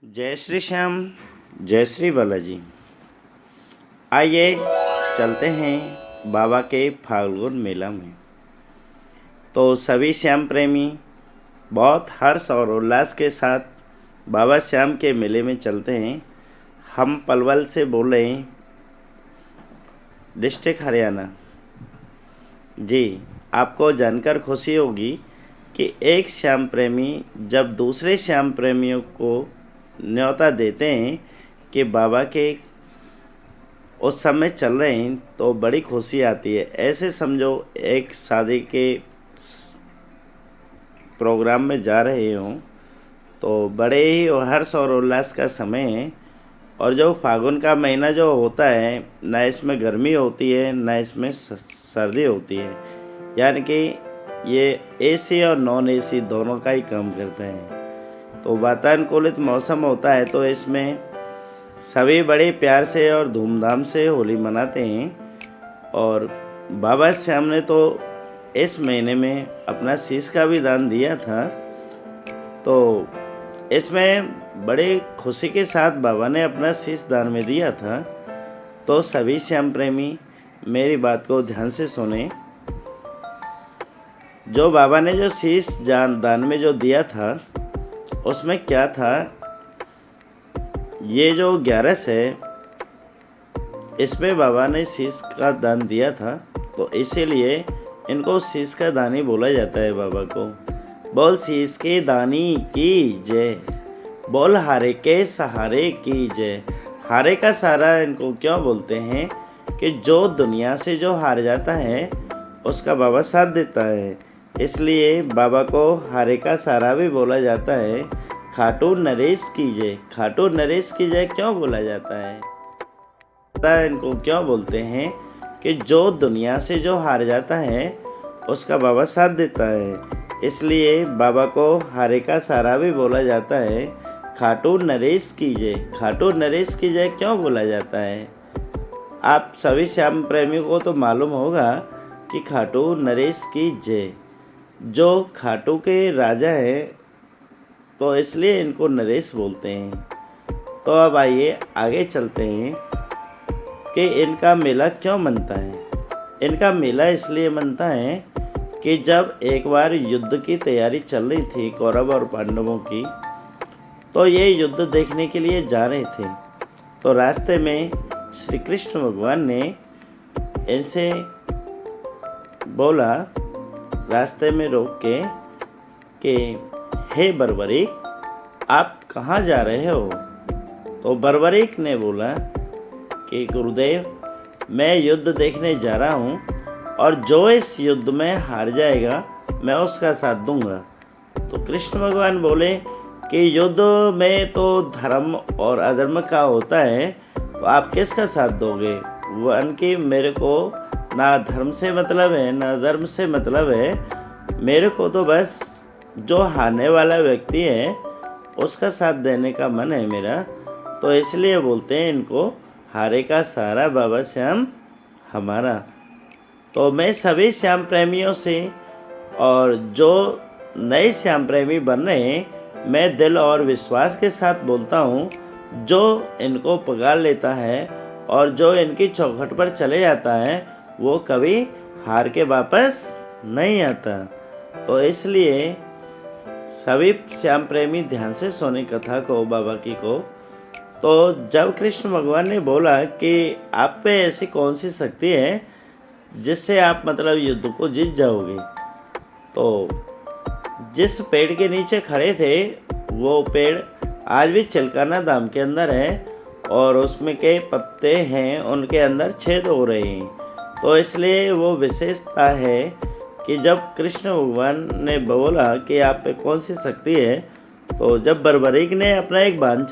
जय श्री श्याम, जय श्री बालाजी। आइए चलते हैं बाबा के फाल्गुन मेला में। तो सभी श्याम प्रेमी बहुत हर्ष और उल्लास के साथ बाबा श्याम के मेले में चलते हैं। हम पलवल से बोल रहे हैं, डिस्ट्रिक्ट हरियाणा। जी, आपको जानकर खुशी होगी कि एक श्याम प्रेमी जब दूसरे श्याम प्रेमियों को न्योता देते हैं कि बाबा के उस समय चल रहे हैं तो बड़ी खुशी आती है। ऐसे समझो एक शादी के प्रोग्राम में जा रहे हों तो बड़े ही हर्ष और उल्लास का समय है। और जो फागुन का महीना जो होता है, ना इसमें गर्मी होती है ना इसमें सर्दी होती है, यानी कि ये एसी और नॉन एसी दोनों का ही काम करते हैं। तो वातानुकूलित मौसम होता है तो इसमें सभी बड़े प्यार से और धूमधाम से होली मनाते हैं। और बाबा श्याम ने तो इस महीने में अपना शीश का भी दान दिया था। तो इसमें बड़े खुशी के साथ बाबा ने अपना शीश दान में दिया था। तो सभी श्याम प्रेमी मेरी बात को ध्यान से सुने। जो बाबा ने जो शीश दान में जो दिया था उसमें क्या था, ये जो 11 है इसमें बाबा ने शीश का दान दिया था, तो इसीलिए इनको शीश का दानी बोला जाता है बाबा को। बोल शीश के दानी की जय, बोल हारे के सहारे की जय। हारे का सहारा इनको क्यों बोलते हैं कि जो दुनिया से जो हार जाता है उसका बाबा साथ देता है, इसलिए बाबा को हारे का सहारा भी बोला जाता है। खाटू नरेश की जय, खाटू नरेश की जय क्यों बोला जाता है, इनको क्यों बोलते हैं कि जो दुनिया से जो हार जाता है उसका बाबा साथ देता है, इसलिए बाबा को हारे का सहारा भी बोला जाता है। खाटू नरेश की जय, खाटू नरेश की जय क्यों बोला जाता है। आप सभी श्याम प्रेमियों को तो मालूम होगा कि खाटू नरेश की जय, जो खाटू के राजा है तो इसलिए इनको नरेश बोलते हैं। तो अब आइए आगे चलते हैं कि इनका मेला क्यों मनता है। इनका मेला इसलिए मनता है कि जब एक बार युद्ध की तैयारी चल रही थी कौरव और पांडवों की, तो ये युद्ध देखने के लिए जा रहे थे। तो रास्ते में श्री कृष्ण भगवान ने इनसे बोला, रास्ते में रोक के कि हे बर्बरीक, आप कहाँ जा रहे हो। तो बर्बरीक ने बोला कि गुरुदेव, मैं युद्ध देखने जा रहा हूँ और जो इस युद्ध में हार जाएगा मैं उसका साथ दूंगा। तो कृष्ण भगवान बोले कि युद्ध में तो धर्म और अधर्म का होता है, तो आप किसका साथ दोगे। वन की मेरे को ना धर्म से मतलब है ना धर्म से मतलब है, मेरे को तो बस जो हारने वाला व्यक्ति है उसका साथ देने का मन है मेरा। तो इसलिए बोलते हैं इनको हारे का सहारा बाबा श्याम हमारा। तो मैं सभी श्याम प्रेमियों से और जो नए श्याम प्रेमी बन रहे हैं, मैं दिल और विश्वास के साथ बोलता हूँ, जो इनको पकड़ लेता है और जो इनकी चौखट पर चले जाता है वो कभी हार के वापस नहीं आता। तो इसलिए सभी श्याम प्रेमी ध्यान से सुने कथा को, बाबा की को। तो जब कृष्ण भगवान ने बोला कि आप पे ऐसी कौन सी शक्ति है जिससे आप मतलब युद्ध को जीत जाओगे, तो जिस पेड़ के नीचे खड़े थे वो पेड़ आज भी चिलकाना धाम के अंदर है और उसमें के पत्ते हैं उनके अंदर छेद हो रहे हैं। तो इसलिए वो विशेषता है कि जब कृष्ण भगवान ने बोला कि आप पे कौन सी शक्ति है, तो जब बर्बरीक ने अपना एक बाण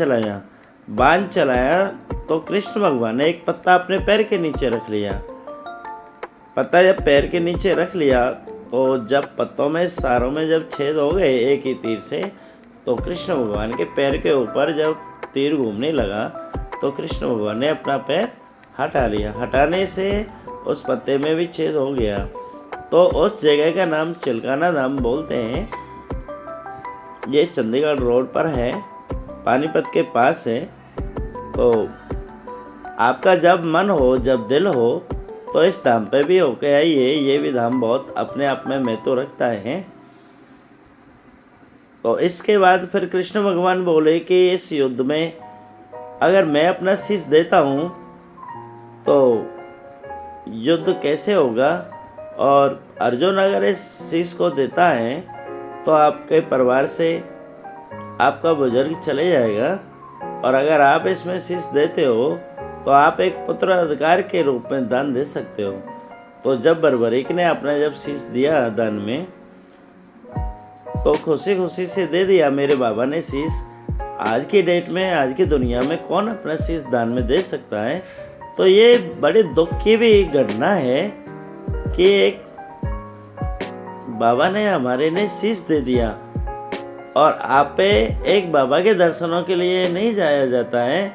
चलाया तो कृष्ण भगवान ने एक पत्ता अपने पैर के नीचे रख लिया। पत्ता जब पैर के नीचे रख लिया तो जब पत्तों में सारों में जब छेद हो गए एक ही तीर से, तो कृष्ण भगवान के पैर के ऊपर जब तीर घूमने लगा तो कृष्ण भगवान ने अपना पैर हटा लिया। हटाने से उस पत्ते में भी छेद हो गया। तो उस जगह का नाम चिलकाना धाम बोलते हैं। ये चंडीगढ़ रोड पर है पानीपत के पास है। तो आपका जब मन हो, जब दिल हो, तो इस धाम पे भी होके आइए। ये भी धाम बहुत अपने आप में महत्व रखता है। तो इसके बाद फिर कृष्ण भगवान बोले कि इस युद्ध में अगर मैं अपना शीश देता हूँ तो युद्ध कैसे होगा, और अर्जुन अगर इस शीश को देता है तो आपके परिवार से आपका बुजुर्ग चले जाएगा, और अगर आप इसमें शीश देते हो तो आप एक पुत्र अधिकार के रूप में दान दे सकते हो। तो जब बर्बरीक ने अपना जब शीश दिया दान में, तो खुशी खुशी से दे दिया मेरे बाबा ने शीश। आज की डेट में, आज की दुनिया में कौन अपना शीश दान में दे सकता है। तो ये बड़े दुख की भी घटना है कि एक बाबा ने हमारे ने शीश दे दिया, और आप पे एक बाबा के दर्शनों के लिए नहीं जाया जाता है।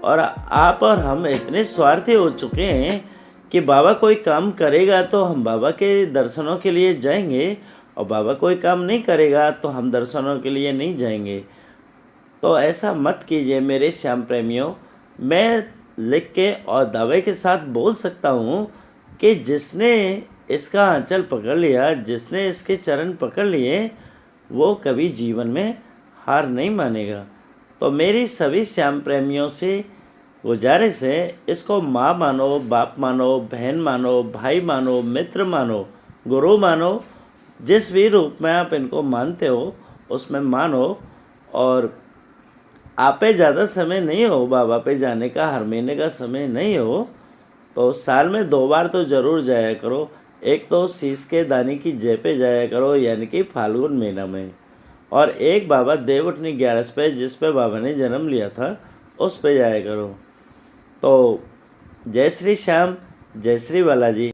और आप और हम इतने स्वार्थी हो चुके हैं कि बाबा कोई काम करेगा तो हम बाबा के दर्शनों के लिए जाएंगे, और बाबा कोई काम नहीं करेगा तो हम दर्शनों के लिए नहीं जाएंगे। तो ऐसा मत कीजिए मेरे श्याम प्रेमियों। मैं लिख के और दावे के साथ बोल सकता हूँ कि जिसने इसका आंचल पकड़ लिया, जिसने इसके चरण पकड़ लिए, वो कभी जीवन में हार नहीं मानेगा। तो मेरी सभी श्याम प्रेमियों से गुजारिश है, इसको माँ मानो, बाप मानो, बहन मानो, भाई मानो, मित्र मानो, गुरु मानो, जिस भी रूप में आप इनको मानते हो उसमें मानो। और आप पे ज़्यादा समय नहीं हो बाबा पे जाने का, हर महीने का समय नहीं हो, तो साल में 2 बार तो ज़रूर जाया करो। एक तो शीश के दानी की जय पे जाया करो, यानी कि फाल्गुन महीना में, और एक बाबा देवउठनी 11 पे, जिस पे बाबा ने जन्म लिया था, उस पे जाया करो। तो जय श्री श्याम, जय श्री बालाजी।